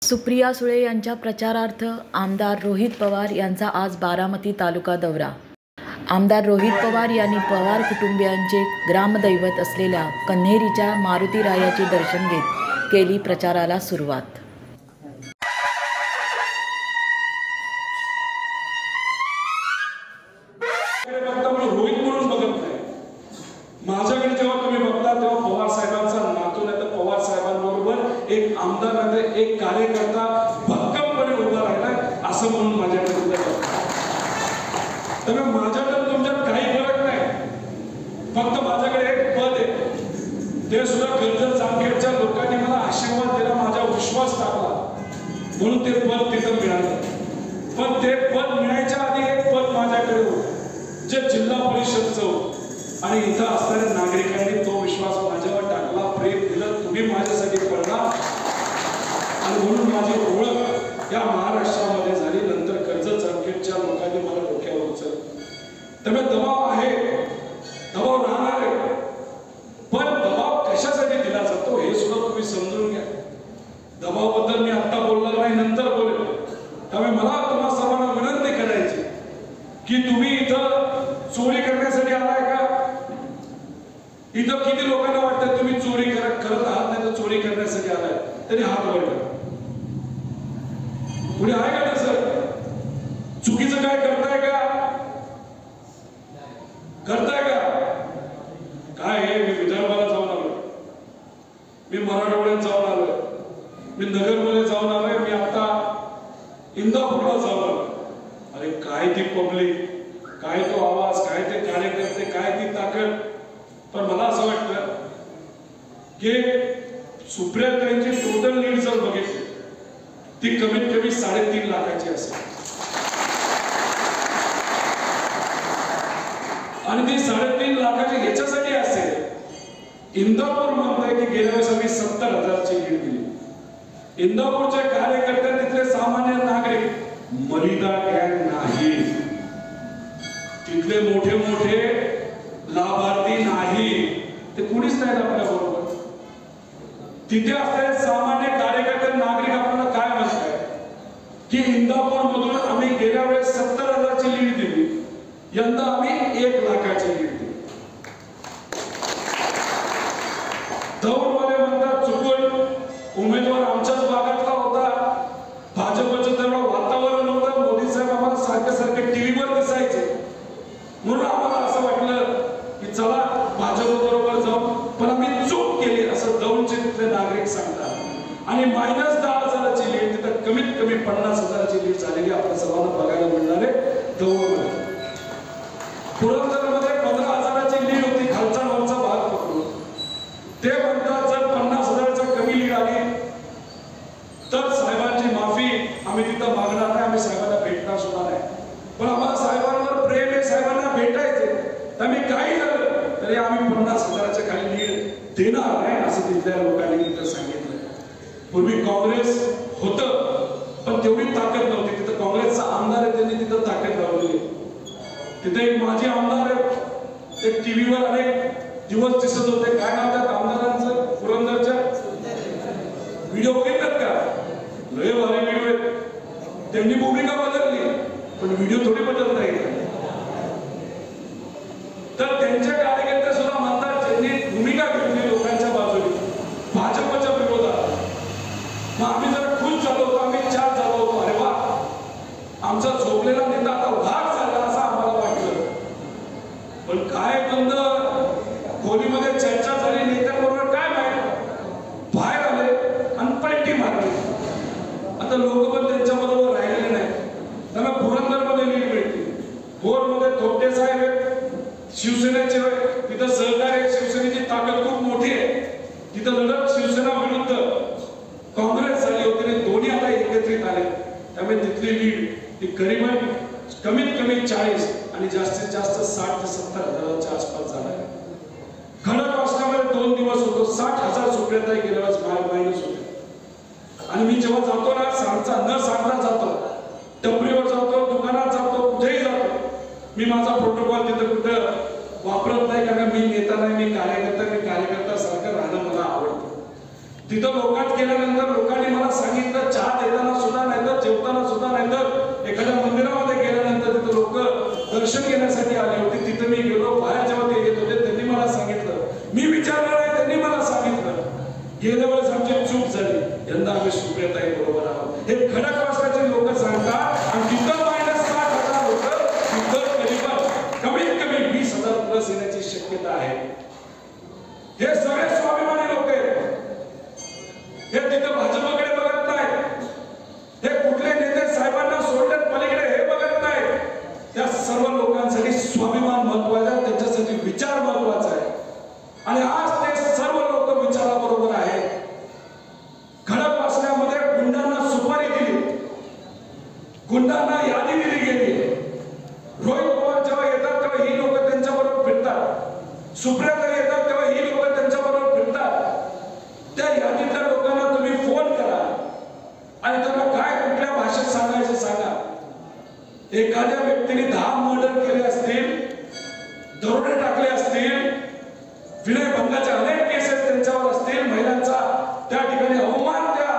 सुप्रिया सुळे यांच्या प्रचारार्थ आमदार रोहित पवार यांचा आज बारामती तालुका दौरा। आमदार रोहित पवार यांनी पवार कुटुंबियांचे ग्रामदैवत असलेल्या कन्हेरीच्या मारुतीरायाचे दर्शन घेत केली प्रचाराला सुरुवात। माझ्याकडे जेव्हा तुम्ही बघता तेव्हा पवार साहेबांचा नातू नाही तर पवार साहेबांबरोबर एक आमदार नाही एक कार्यकर्ता भक्कमपणे उभा राहिलाय असं म्हणून माझ्याकडे तर माझ्याकडे तुमच्यात काही फरक नाही, फक्त माझ्याकडे एक पद आहे। ते सुद्धा कर्जत जामखेडच्या लोकांनी मला आशीर्वाद दिला, माझा विश्वास टाकला म्हणून ते पद तिथं मिळालं। पण ते पद मिळायच्या आधी एक पद माझ्याकडे होतं जे जिल्हा परिषदचं होतं आणि इथं असणाऱ्या नागरिकांनी तो विश्वास माझ्यावर टाकला, प्रेम दिलं, तुम्ही माझ्यासाठी पडला आणि म्हणून माझी ओळख या महाराष्ट्रामध्ये झाली। नंतर कर्जत जामखेडच्या लोकांनी मला डोक्यावर उचललं। त्यामुळे दबाव आहे, दबाव राहणार आहे, पण दबाव कशासाठी दिला जातो हे सुद्धा तुम्ही समजून घ्या। दबावाबद्दल मी आता बोलणार नाही, नंतर बोलेल। त्यामुळे मला तुम्हा सर्वांना विनंती करायची की तुम्ही इथं चोरी करण्यासाठी आलाय का? इथं किती लोकांना वाटतं तुम्ही चोरी करत आहात नाही तर चोरी करण्यासाठी आलाय? तरी हात वर करा। पुढे आहे का सर? चुकीचं काय करताय का? करताय का? काय हे मी विदर्भाला जाऊन आलो, मी मराठवाड्यात जाऊन आलोय, मी नगरमध्ये जाऊन आलोय, मी आता इंदापूरला जाऊन आलो। अरे काय ती पब्लिक, काय तो आवाज, काय ते कार्यकर्ते, काय ती ताकद। पण मला असं वाटतं की सुप्रियाताईंची टोटल लीड जर बघितली ती कमीत कमी 3.5 लाखाची असेल आणि ती 3.5 लाखाची याच्यासाठी असेल, इंदापूर म्हणतोय की गेल्या वेळेस आम्ही 70,000ची लीड दिली। इंदापूरचे कार्यकर्ते, तिथले सामान्य नागरिक, मलिदा गँग नाही, तिथले मोठे मोठे लाभार्थी नाही, ते कुणीच नाही आपल्या बरोबर। तिथे असलेले सामान्य कार्यकर्ते, नागरिक आपल्याला काय म्हणतात की इंदापूर मधून आम्ही गेल्या वेळेस 70,000ची लीड दिली, यंदा आम्ही 1 लाखाची लीड दिली। दौडमध्ये म्हणतात चुकून उमेदवार आमच्याच भागातला होता, भाजपचं तेवढं वातावरण होतं, मोदी साहेब आम्हाला सारखं टीव्हीवर दिसायचे म्हणून आम्हाला असं वाटलं की चला भाजप बरोबर जाऊ, पण आम्ही चूक केली असं दौंडचे तिथले नागरिक सांगतात। आणि -10,000ची लीड तिथं कमीत कमी 50,000ची लीड झालेली आपल्या सर्वांना बघायला मिळणार आहे। दौंडमध्ये पुरंदरमध्ये 15,000ची लीड होती, खालचा वरचा भाग पकडून ते म्हणतात जर 50,000चा कमी लीड आली तर साहेबांची माफी आम्ही तिथं मागणार नाही, आम्ही साहेबांना भेटणार सुद्धा नाही। पण आम्हाला साहेबांवर प्रेम आहे, साहेबांना भेटायचे, त्यामुळे काही झालं तरी आम्ही 50,000च्या खाली लीड देणार नाही असं तिथल्या लोकांनी तिथं सांगितलं। पूर्वी काँग्रेस होतं पण तेवढी ताकद नव्हती, तिथं काँग्रेसचा आमदार आहे, त्यांनी तिथं ताकद लावली। तिथे एक माजी आमदार आहे, ते टीव्हीवर अनेक दिवस दिसत होते, काय नाव त्या आमदारांचं? पुरंदरच्या व्हिडिओ बघितलात का? लय भारी व्हिडिओ आहेत। त्यांनी भूमिका बदलली पण व्हिडिओ थोडी बदलता येईल। तर त्यांच्या कार्यकर्ते सुद्धा म्हणतात ज्यांनी भूमिका घेतली लोकांच्या बाजूने भाजपच्या विरोधात, मग आम्ही जरा खुश झालो होतो, आम्ही 4 झालो होतो, अरे वा आमचा झोपलेला नेता आता वाघ झाला असं आम्हाला वाटलं। पण काय बंद खोलीमध्ये चर्चा झाली, नेत्यांबरोबर काय माहिती, बाहेर आले आणि पलटी मारली। आता लोक पण त्यांच्याबरोबर राहिलेले नाही, त्यांना पुरंदरमध्ये लीड मिळते, भोरमध्ये थोपटे साहेब आहेत शिवसेनेचे, तिथं सहकार्य शिवसेनेची ताकद खूप मोठी आहे, तिथं लढत शिवसेना विरुद्ध काँग्रेस झाली होती, दोन्ही आता एकत्रित आले, त्यामुळे तिथली लीड ही करीबन कमीत कमी 40 आणि जास्तीत जास्त 60 ते 70,000च्या आसपास झाला आहे। खडक वाचण्यामध्ये 2 दिवस होतो, 60,000 सुप्रियाताई गेल्या वेळेस मायनस होते। आणि मी जेव्हा जातो ना, न सांगता जातो, टपरीवर जातो, दुकानात जातो, कुठेही जातो, मी माझा प्रोटोकॉल तिथं कुठं वापरत नाही, कारण मी नेता नाही, मी कार्यकर्ता सारखं राहणं मला आवडतं। तिथं लोकात गेल्यानंतर लोकांनी मला सांगितलं, चहा देताना सुद्धा नाही तर जेवताना सुद्धा नाही तर एखाद्या मंदिरामध्ये गेल्यानंतर तिथं लोक दर्शन घेण्यासाठी आले होते. तिथं मी गेलो, बाहेर जेव्हा ते येत होते त्यांनी मला सांगितलं, मी विचारलं नाही, त्यांनी मला सांगितलं, गेल्या वेळेस आमची चूक झाली, यंदा आम्ही सुप्रियाताई बरोबर आहोत. हे खडकवासल्याचे लोक सांगतात. आणि तिथं -60,000 लोक, तिथं करीबन कमीत कमी 20,000 प्लस येण्याची शक्यता आहे. हे सगळे स्वाभिमानी लोक आहेत. हे तिथं भाजपकडे बघत नाहीत, हे कुठले नेते साहेबांना सोडल्यात पलीकडे हे बघत नाहीत. त्या सर्व लोकांसाठी स्वाभिमान महत्वाचा आहे, त्यांच्यासाठी विचार महत्वाचा आहे. आणि आज ते सर्व लोक विचाराबरोबर आहेत. खडकवासल्यामध्ये गुंडांना सुपारी दिली, गुंडांना यादी दिली गेली. रोहित पवार जेव्हा येतात तेव्हा ही लोक त्यांच्याबरोबर फिरतात, सुप्रियाताई येतात तेव्हा ही लोक त्यांच्याबरोबर फिरतात. त्या यादीतल्या लोकांना तुम्ही फोन करा आणि त्यांना काय कुठल्या भाषेत सांगायचं सांगा. एखाद्या व्यक्तीने 10 मर्डर केले असतील, दरोडे टाकले असतील, विनयभंगाच्या अनेक केसेस त्यांच्यावर असतील, महिलांचा त्या ठिकाणी अवमान त्या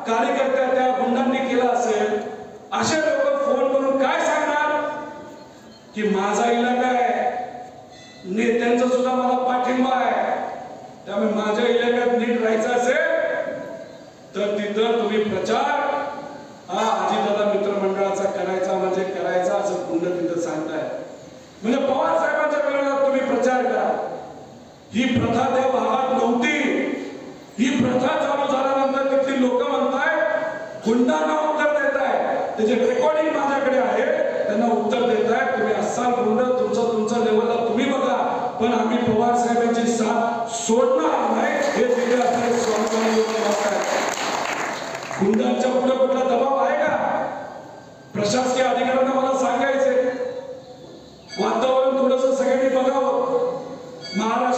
कार्यकर्त्या त्या गुंडांनी केला असेल, असे लोक फोन करून काय सांगणार की माझा इलाका आहे, नेत्यांचा सुद्धा मला पाठिंबा आहे, त्यामुळे माझ्या इलाक्यात नीट राहायचं असेल तर तिथं तुम्ही प्रचार हा अजितदादा मित्रमंडळाचा करायचा म्हणजे करायचा असं गुंड तिथं सांगताय. म्हणजे पवार साहेबांच्या विरोधात तुम्ही प्रचार करा. ही प्रथा त्या भागात नव्हती. ही प्रथा चालू झाल्यानंतर तिथली लोक म्हणताय गुंडांना उत्तर देत आहे. त्याचे रेकॉर्डिंग माझ्याकडे आहे, त्यांना उत्तर देत आहे तुम्ही असाल गुंड, तुमच्या लेवलला तुम्ही बघा, पण आम्ही पवार साहेबांची साथ सोडणार नाही. हे तिथे आपले स्वाभिमानी लोक म्हणतात. गुंडांच्या पुढे कुठला दबाव आहे का? प्रशासकीय अधिकाऱ्यांना मला सांगायचे वातावरण थोडंसं सगळ्यांनी बघावं. महाराष्ट्र